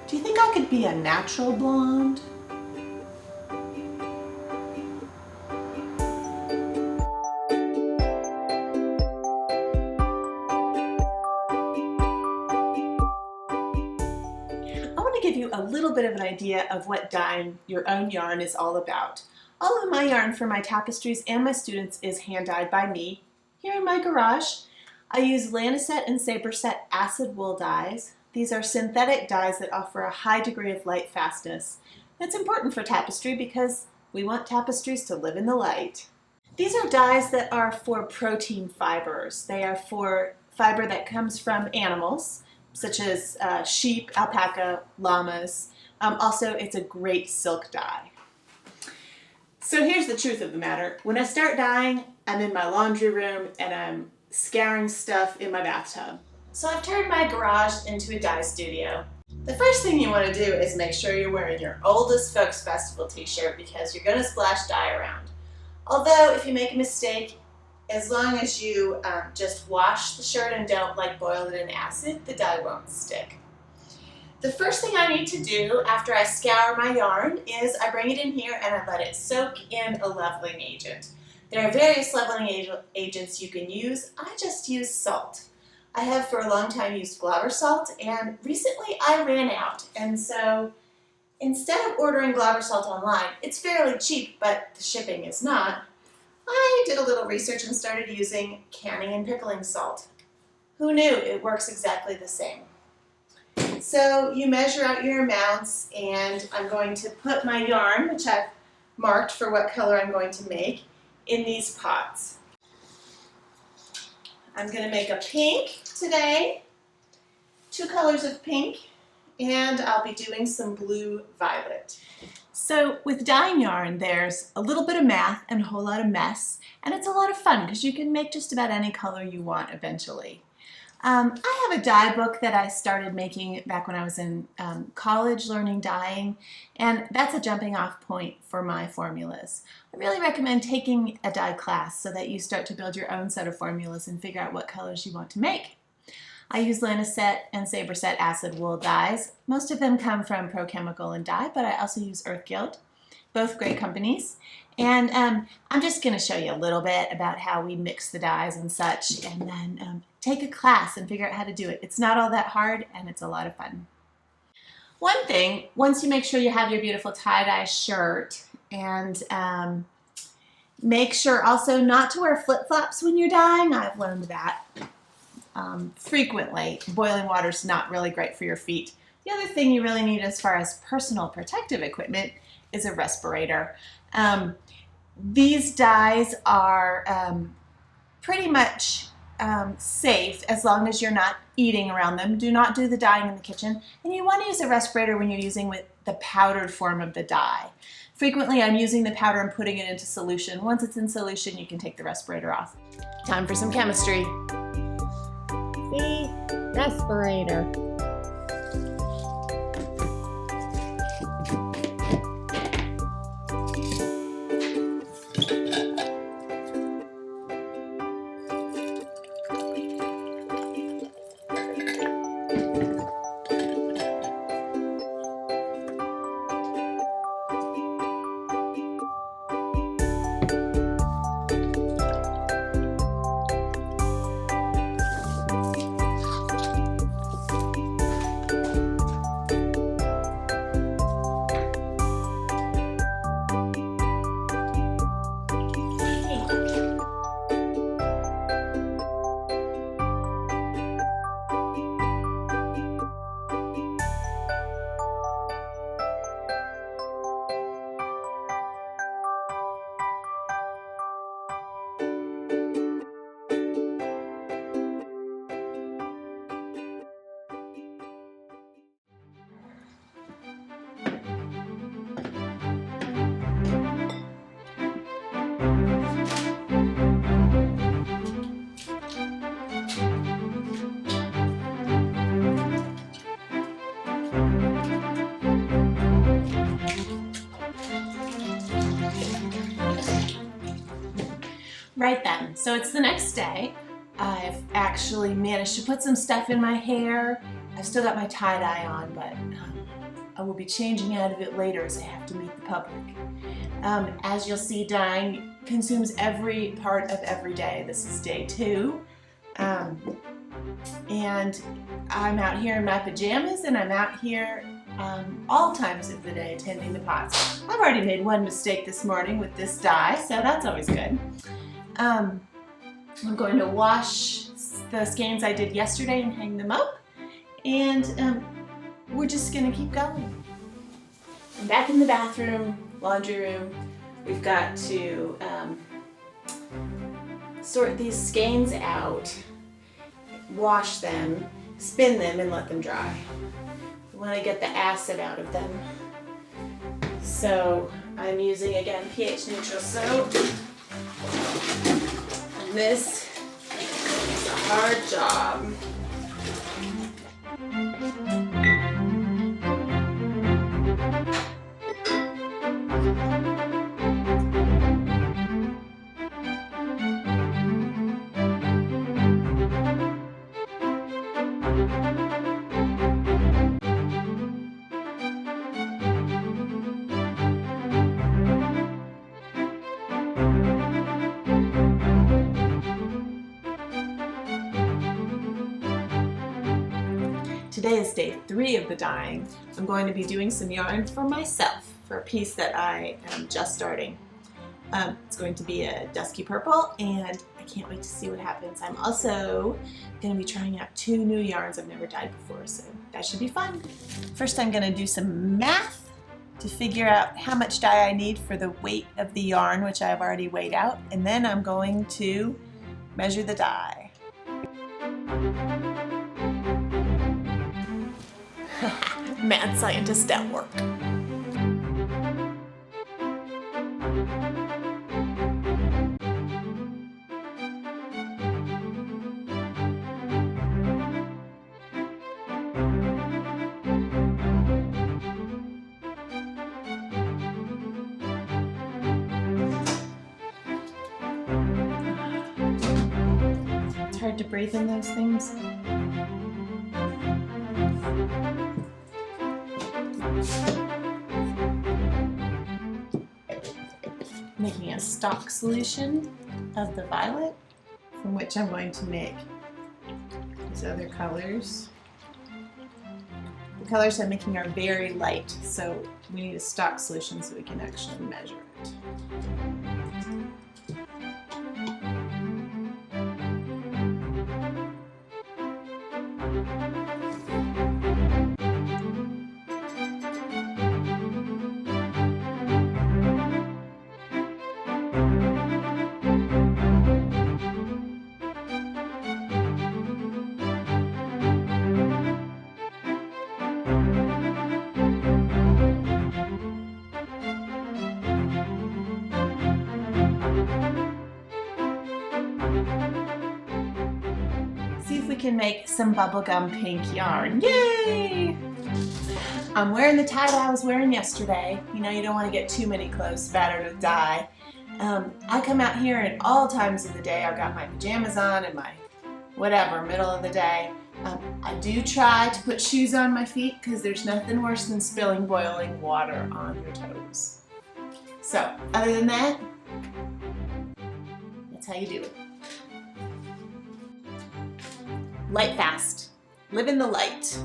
Do you think I could be a natural blonde? I want to give you a little bit of an idea of what dyeing your own yarn is all about. All of my yarn for my tapestries and my students is hand dyed by me here in my garage. I use Lanacet and Saberset acid wool dyes. These are synthetic dyes that offer a high degree of light fastness. That's important for tapestry because we want tapestries to live in the light. These are dyes that are for protein fibers. They are for fiber that comes from animals, such as sheep, alpaca, llamas. Also, it's a great silk dye. So here's the truth of the matter. When I start dyeing, I'm in my laundry room and I'm scouring stuff in my bathtub. So I've turned my garage into a dye studio. The first thing you want to do is make sure you're wearing your Oldest Folks Festival t-shirt because you're going to splash dye around. Although if you make a mistake, as long as you just wash the shirt and don't boil it in acid, the dye won't stick. The first thing I need to do after I scour my yarn is I bring it in here and I let it soak in a leveling agent. There are various leveling agents you can use. I just use salt. I have for a long time used Glauber salt, and recently I ran out, and so instead of ordering Glauber salt online, it's fairly cheap, but the shipping is not, I did a little research and started using canning and pickling salt. Who knew it works exactly the same? So you measure out your amounts, and I'm going to put my yarn, which I've marked for what color I'm going to make, in these pots. I'm going to make a pink today, 2 colors of pink, and I'll be doing some blue violet. So with dyeing yarn, there's a little bit of math and a whole lot of mess, and it's a lot of fun because you can make just about any color you want eventually. I have a dye book that I started making back when I was in college learning dyeing, and that's a jumping off point for my formulas. I really recommend taking a dye class so that you start to build your own set of formulas and figure out what colors you want to make. I use Lanacet and Saberset acid wool dyes. Most of them come from Prochemical and Dye, but I also use Earth Guild, both great companies. And I'm just going to show you a little bit about how we mix the dyes and such, and then take a class and figure out how to do it. It's not all that hard, and it's a lot of fun. One thing, once you make sure you have your beautiful tie-dye shirt, and make sure also not to wear flip-flops when you're dyeing. I've learned that frequently. Boiling water is not really great for your feet. The other thing you really need as far as personal protective equipment is a respirator. These dyes are pretty much safe as long as you're not eating around them. Do not do the dyeing in the kitchen. And you want to use a respirator when you're using with the powdered form of the dye. Frequently I'm using the powder and putting it into solution. Once it's in solution, you can take the respirator off. Time for some chemistry. See? Respirator. Right then, so it's the next day. I've actually managed to put some stuff in my hair I've still got my tie-dye on, but I will be changing out of it later as I have to meet the public. As you'll see, dyeing consumes every part of every day. This is day 2. And I'm out here in my pajamas, and I'm out here all times of the day attending the pots. I've already made one mistake this morning with this dye, so that's always good. I'm going to wash the skeins I did yesterday and hang them up, and we're just going to keep going. I'm back in the bathroom, laundry room. We've got to sort these skeins out, wash them, spin them, and let them dry. We want to get the acid out of them. So I'm using, again, pH neutral soap. And this is a hard job. Today is day 3 of the dyeing. I'm going to be doing some yarn for myself for a piece that I am just starting. It's going to be a dusky purple, and I can't wait to see what happens. I'm also going to be trying out 2 new yarns I've never dyed before, so that should be fun. First, I'm going to do some math to figure out how much dye I need for the weight of the yarn, which I've already weighed out, and then I'm going to measure the dye. Mad scientist at work. It's hard to breathe in those things. Making a stock solution of the violet, from which I'm going to make these other colors. The colors I'm making are very light, so we need a stock solution so we can actually measure it. See if we can make some bubblegum pink yarn. Yay! I'm wearing the tie-dye I was wearing yesterday. You know, you don't want to get too many clothes spattered with dye. I come out here at all times of the day. I've got my pajamas on and my whatever, middle of the day. I do try to put shoes on my feet because there's nothing worse than spilling boiling water on your toes. So, other than that, that's how you do it. Light fast. Live in the light.